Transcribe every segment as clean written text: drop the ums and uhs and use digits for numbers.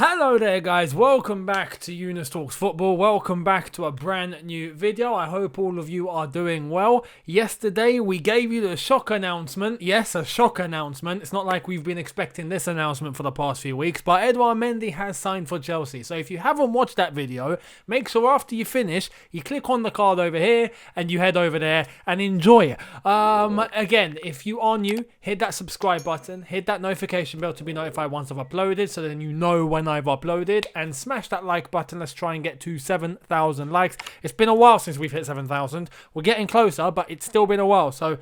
Hello there guys, welcome back to Younes Talks Football, welcome back to a brand new video. I hope all of you are doing well. Yesterday we gave you the shock announcement, yes, a shock announcement. It's not like we've been expecting this announcement for the past few weeks, but Edouard Mendy has signed for Chelsea. So if you haven't watched that video, make sure after you finish, you click on the card over here and you head over there and enjoy it. Again, if you are new, hit that subscribe button, hit that notification bell to be notified once I've uploaded so then you know when I've uploaded, and smash that like button. Let's try and get to 7,000 likes. It's been a while since we've hit 7,000. We're getting closer, but it's still been a while, so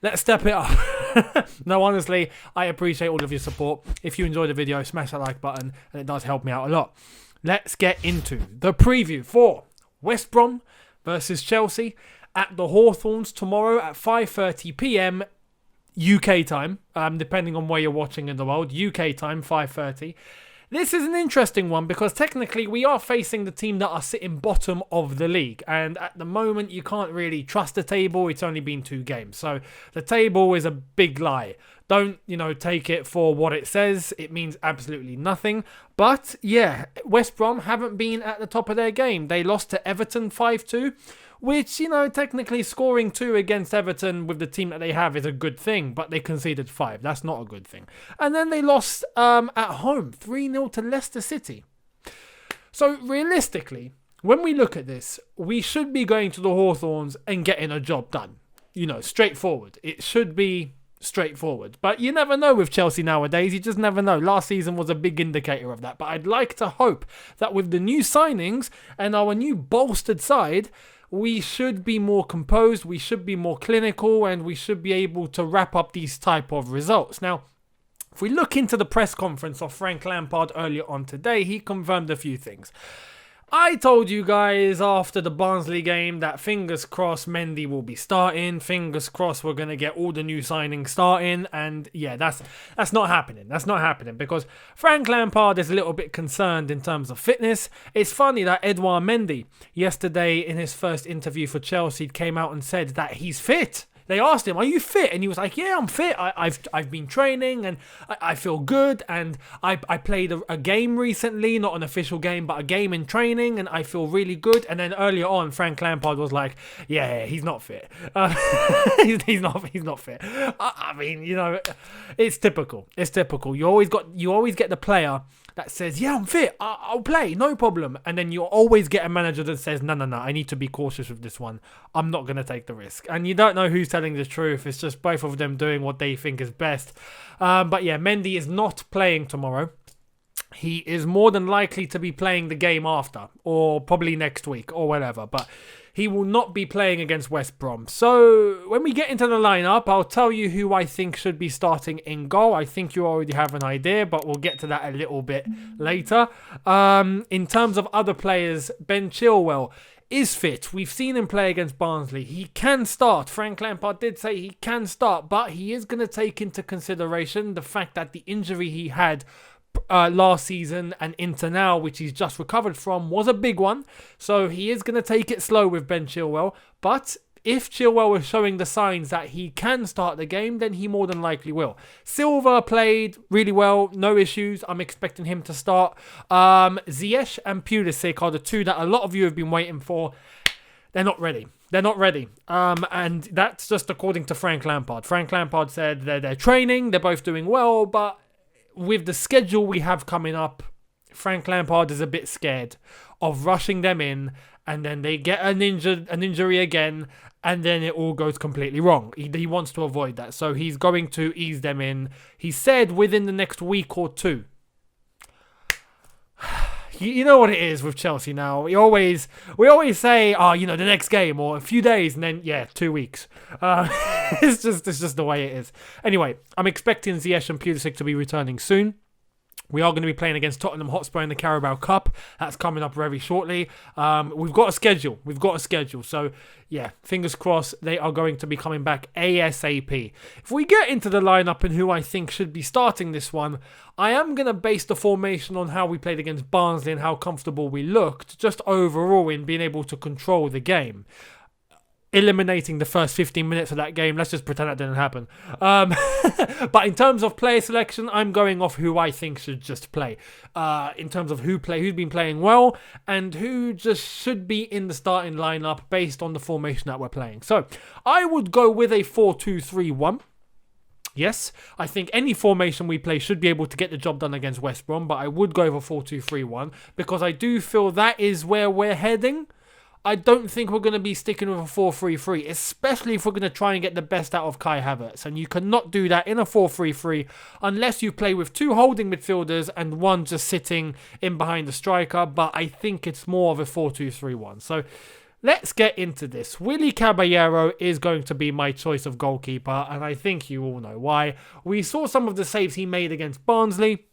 let's step it up. No, honestly, I appreciate all of your support. If you enjoyed the video, smash that like button, and it does help me out a lot. Let's get into the preview for West Brom versus Chelsea at the Hawthorns tomorrow at 5:30 p.m. UK time, depending on where you're watching in the world. UK time, 5:30. This is an interesting one because technically we are facing the team that are sitting bottom of the league, and at the moment you can't really trust the table. It's only been 2 games, so the table is a big lie. Don't, take it for what it says. It means absolutely nothing. But yeah, West Brom haven't been at the top of their game. They lost to Everton 5-2. Which, technically scoring 2 against Everton with the team that they have is a good thing, but they conceded 5. That's not a good thing. And then they lost at home, 3-0 to Leicester City. So realistically, when we look at this, we should be going to the Hawthorns and getting a job done. Straightforward. It should be straightforward. But you never know with Chelsea nowadays. You just never know. Last season was a big indicator of that. But I'd like to hope that with the new signings and our new bolstered side, we should be more composed, we should be more clinical, and we should be able to wrap up these type of results. Now, if we look into the press conference of Frank Lampard earlier on today, he confirmed a few things. I told you guys after the Barnsley game that fingers crossed Mendy will be starting. Fingers crossed we're going to get all the new signings starting. And yeah, that's not happening. That's not happening because Frank Lampard is a little bit concerned in terms of fitness. It's funny that Edouard Mendy yesterday in his first interview for Chelsea came out and said that he's fit. They asked him, are you fit? And he was like, yeah, I'm fit. I've been training and I feel good. And I played a game recently, not an official game, but a game in training. And I feel really good. And then earlier on, Frank Lampard was like, yeah, he's not fit. He's not fit. I mean, it's typical. It's typical. You always get the player that says, yeah, I'm fit, I'll play, no problem. And then you always get a manager that says, no, I need to be cautious with this one. I'm not going to take the risk. And you don't know who's telling the truth. It's just both of them doing what they think is best. But yeah, Mendy is not playing tomorrow. He is more than likely to be playing the game after, or probably next week, or whatever. But he will not be playing against West Brom. So when we get into the lineup, I'll tell you who I think should be starting in goal. I think you already have an idea, but we'll get to that a little bit later. In terms of other players, Ben Chilwell is fit. We've seen him play against Barnsley. He can start. Frank Lampard did say he can start, but he is going to take into consideration the fact that the injury he had last season and into now, which he's just recovered from, was a big one. So he is going to take it slow with Ben Chilwell. But if Chilwell is showing the signs that he can start the game, then he more than likely will. Silva played really well, no issues. I'm expecting him to start. Ziyech and Pulisic are the 2 that a lot of you have been waiting for. They're not ready. They're not ready. And that's just according to Frank Lampard. Frank Lampard said they're training, they're both doing well, but with the schedule we have coming up, Frank Lampard is a bit scared of rushing them in, and then they get an injury again, and then it all goes completely wrong. He wants to avoid that, so he's going to ease them in. He said within the next week or 2. You know what it is with Chelsea now. We always say, the next game or a few days, and then 2 weeks. It's just the way it is. Anyway, I'm expecting Ziyech and Pulisic to be returning soon. We are going to be playing against Tottenham Hotspur in the Carabao Cup. That's coming up very shortly. We've got a schedule. So, yeah, fingers crossed they are going to be coming back ASAP. If we get into the lineup and who I think should be starting this one, I am going to base the formation on how we played against Barnsley and how comfortable we looked, just overall in being able to control the game. eliminating the first 15 minutes of that game. Let's just pretend that didn't happen. But in terms of player selection, I'm going off who I think should just play. In terms of who's been playing well and who just should be in the starting lineup based on the formation that we're playing. So I would go with a 4-2-3-1. Yes, I think any formation we play should be able to get the job done against West Brom, but I would go with a 4-2-3-1 because I do feel that is where we're heading. I don't think we're going to be sticking with a 4-3-3, especially if we're going to try and get the best out of Kai Havertz. And you cannot do that in a 4-3-3 unless you play with 2 holding midfielders and 1 just sitting in behind the striker. But I think it's more of a 4-2-3-1. So let's get into this. Willy Caballero is going to be my choice of goalkeeper, and I think you all know why. We saw some of the saves he made against Barnsley.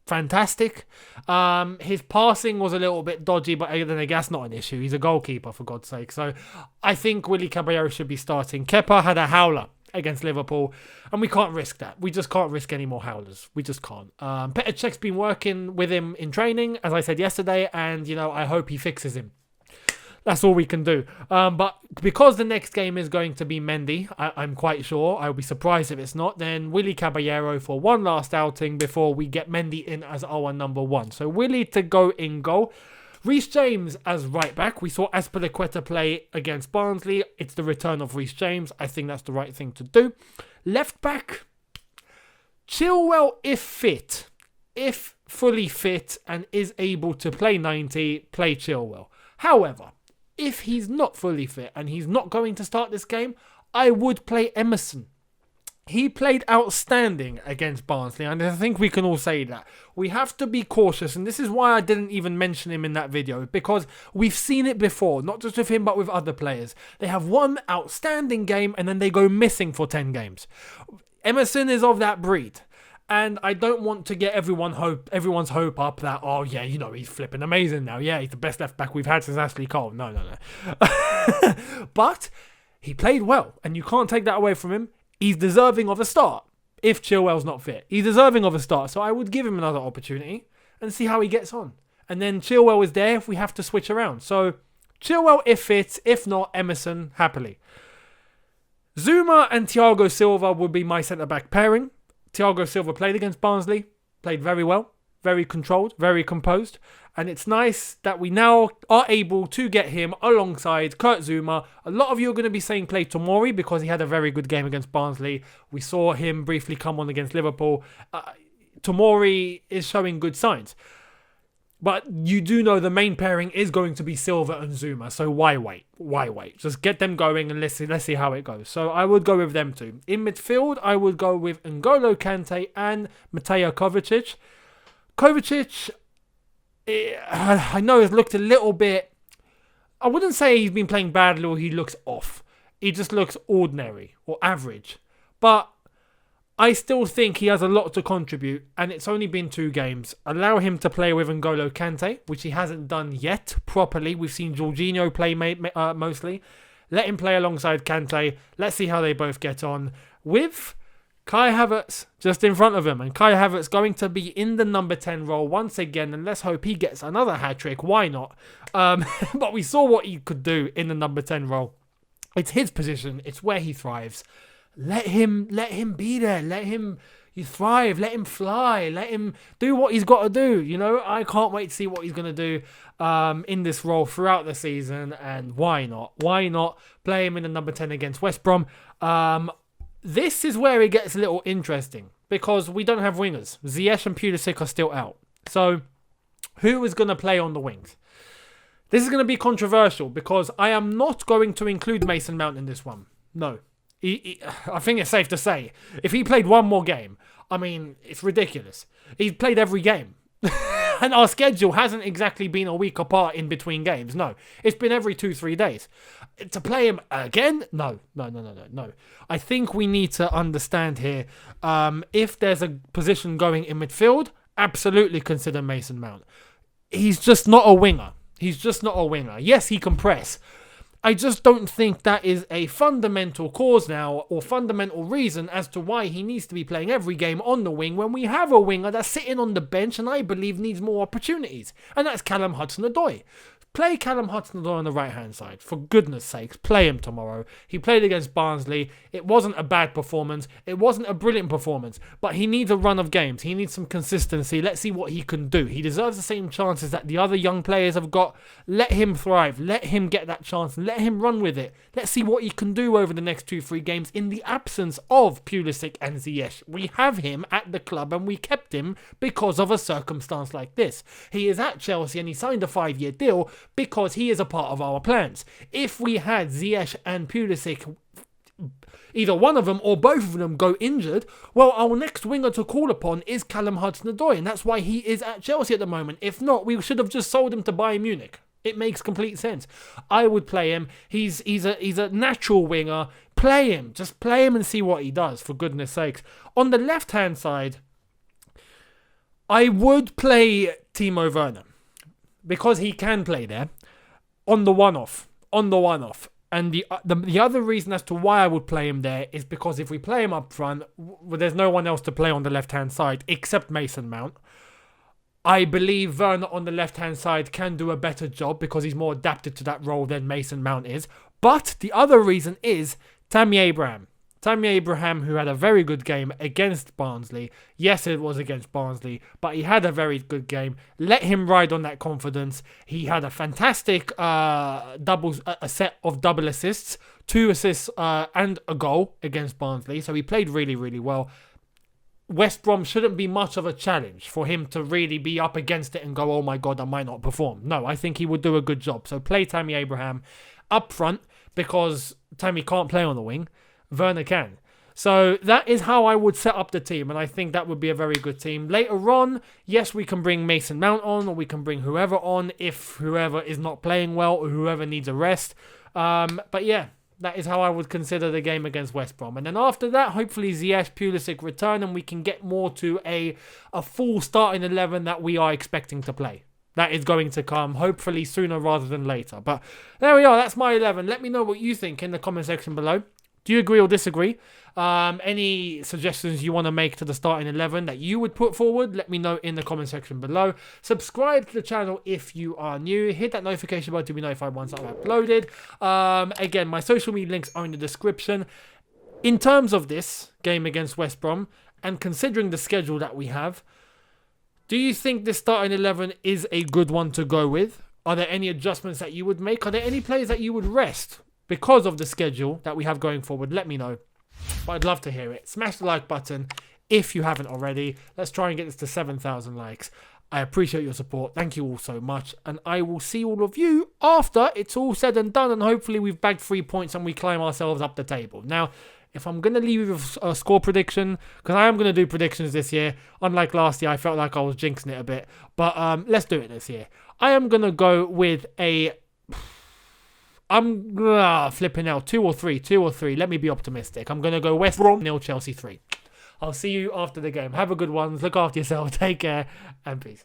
Fantastic. His passing was a little bit dodgy, but then again, that's not an issue. He's a goalkeeper, for God's sake. So I think Willy Caballero should be starting. Kepa had a howler against Liverpool, and we can't risk that. We just can't risk any more howlers. We just can't. Petr Cech's been working with him in training, as I said yesterday, and I hope he fixes him. That's all we can do. But because the next game is going to be Mendy, I'm quite sure, I'll be surprised if it's not, then Willy Caballero for one last outing before we get Mendy in as our number 1. So Willy to go in goal. Reece James as right back. We saw Azpilicueta play against Barnsley. It's the return of Reece James. I think that's the right thing to do. Left back, Chilwell if fit. If fully fit and is able to play 90, play Chilwell. However, if he's not fully fit and he's not going to start this game, I would play Emerson. He played outstanding against Barnsley, and I think we can all say that. We have to be cautious, and this is why I didn't even mention him in that video, because we've seen it before, not just with him, but with other players. They have one outstanding game, and then they go missing for 10 games. Emerson is of that breed. And I don't want to get everyone's hope up that, oh yeah, he's flipping amazing now. Yeah, he's the best left back we've had since Ashley Cole. No. But he played well, and you can't take that away from him. He's deserving of a start if Chilwell's not fit. He's deserving of a start, so I would give him another opportunity and see how he gets on. And then Chilwell is there if we have to switch around. So Chilwell if fit, if not, Emerson happily. Zouma and Thiago Silva would be my centre-back pairing. Thiago Silva played against Barnsley, played very well, very controlled, very composed, and it's nice that we now are able to get him alongside Kurt Zouma. A lot of you are going to be saying play Tomori because he had a very good game against Barnsley. We saw him briefly come on against Liverpool. Tomori is showing good signs. But you do know the main pairing is going to be Silva and Zouma, so why wait? Why wait? Just get them going and let's see how it goes. So I would go with them two. In midfield, I would go with N'Golo Kante and Mateo Kovacic. Kovacic, I know has looked a little bit... I wouldn't say he's been playing badly or he looks off. He just looks ordinary or average. But I still think he has a lot to contribute, and it's only been 2 games. Allow him to play with N'Golo Kante, which he hasn't done yet properly. We've seen Jorginho play mostly. Let him play alongside Kante. Let's see how they both get on. With Kai Havertz just in front of him, and Kai Havertz going to be in the number 10 role once again, and let's hope he gets another hat-trick. Why not? But we saw what he could do in the number 10 role. It's his position. It's where he thrives. Let him be there. Let him thrive. Let him fly. Let him do what he's got to do. I can't wait to see what he's going to do in this role throughout the season. And why not? Why not play him in the number 10 against West Brom? This is where it gets a little interesting because we don't have wingers. Ziyech and Pulisic are still out. So who is going to play on the wings? This is going to be controversial because I am not going to include Mason Mount in this one. No. I think it's safe to say, if he played one more game, it's ridiculous. He's played every game. And our schedule hasn't exactly been a week apart in between games. No, it's been every 2-3 days. To play him again? No. I think we need to understand here, if there's a position going in midfield, absolutely consider Mason Mount. He's just not a winger. Yes, he can press. I just don't think that is a fundamental cause now or fundamental reason as to why he needs to be playing every game on the wing when we have a winger that's sitting on the bench and I believe needs more opportunities. And that's Callum Hudson-Odoi. Play Callum Hudson-Odoi on the right-hand side. For goodness sakes, play him tomorrow. He played against Barnsley. It wasn't a bad performance. It wasn't a brilliant performance. But he needs a run of games. He needs some consistency. Let's see what he can do. He deserves the same chances that the other young players have got. Let him thrive. Let him get that chance. Let him run with it. Let's see what he can do over the next 2-3 games in the absence of Pulisic and Ziyech. We have him at the club and we kept him because of a circumstance like this. He is at Chelsea and he signed a 5-year deal because he is a part of our plans. If we had Ziyech and Pulisic, either one of them or both of them go injured, well, our next winger to call upon is Callum Hudson-Odoi, and that's why he is at Chelsea at the moment. If not, we should have just sold him to Bayern Munich. It makes complete sense. I would play him. He's a natural winger. Play him. Just play him and see what he does, for goodness sakes. On the left-hand side, I would play Timo Werner, because he can play there on the one-off. And the other reason as to why I would play him there is because if we play him up front, there's no one else to play on the left-hand side except Mason Mount. I believe Werner on the left-hand side can do a better job because he's more adapted to that role than Mason Mount is. But the other reason is Tammy Abraham. Tammy Abraham, who had a very good game against Barnsley. Yes, it was against Barnsley, but he had a very good game. Let him ride on that confidence. He had a fantastic a set of double assists, 2 assists and a goal against Barnsley. So he played really, really well. West Brom shouldn't be much of a challenge for him to really be up against it and go, oh my God, I might not perform. No, I think he would do a good job. So play Tammy Abraham up front because Tammy can't play on the wing. Werner can. So that is how I would set up the team, and I think that would be a very good team. Later on, yes, we can bring Mason Mount on, or we can bring whoever on if whoever is not playing well or whoever needs a rest. But yeah, that is how I would consider the game against West Brom. And then after that, hopefully Ziyech, Pulisic return, and we can get more to a full starting 11 that we are expecting to play. That is going to come, hopefully sooner rather than later. But there we are, that's my 11. Let me know what you think in the comment section below. Do you agree or disagree? Any suggestions you want to make to the starting 11 that you would put forward, let me know in the comment section below. Subscribe to the channel if you are new. Hit that notification bell to be notified once I've uploaded. Again, my social media links are in the description. In terms of this game against West Brom, and considering the schedule that we have, do you think this starting 11 is a good one to go with? Are there any adjustments that you would make? Are there any players that you would rest because of the schedule that we have going forward? Let me know. But I'd love to hear it. Smash the like button if you haven't already. Let's try and get this to 7,000 likes. I appreciate your support. Thank you all so much. And I will see all of you after it's all said and done. And hopefully we've bagged 3 points and we climb ourselves up the table. Now, if I'm going to leave you with a score prediction, because I am going to do predictions this year. Unlike last year, I felt like I was jinxing it a bit. But let's do it this year. I am going to go with a... I'm flipping out 2 or 3. Let me be optimistic. I'm going to go West Brom 0, Chelsea 3. I'll see you after the game. Have a good one. Look after yourself. Take care and peace.